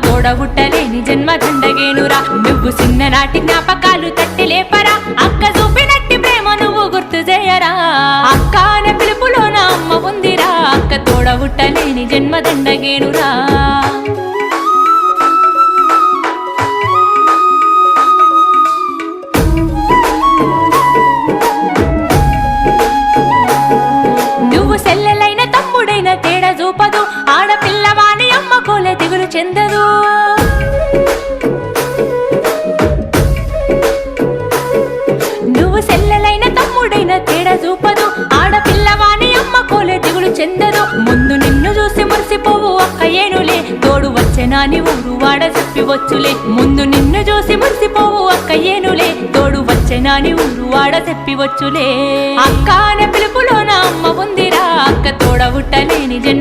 తోడబుట్టలేని జన్మ దండగేనురా నువ్వు చిన్ననాటి జ్ఞాపకాలు తట్టి లేపరా అక్క చూపినట్టి ప్రేమ నువ్వు గుర్తు చేయరా అక్క అనే పిలుపులో నా అమ్మ ఉందిరా అక్క తోడబుట్టలేని జన్మ దండగేనురా సెల్లెలైన తమ్ముడైన తేడా చూపదు ఆడపిల్లవాని అమ్మ కోలే దిగులు చెందదు నువ్వు సెల్లెలైన తమ్ముడైన తేడా చూపదు ఆడపిల్లవాని అమ్మ కోలే దిగులు చెందదు ముందు నిన్ను చూసి మురిసిపోవు అక్క ఏనులే తోడు వచ్చెనాని ఊరు వాడ చెప్పివచ్చులే ముందు నిన్ను చూసి మురిసిపోవు అక్క ఏనులే తోడు వచ్చెనాని ఊరు వాడ చెప్పివచ్చులే అక్క అనే పిలుపులో నా అమ్మ ఉందిరా అక్క తోడబుట్టలేని జన్మ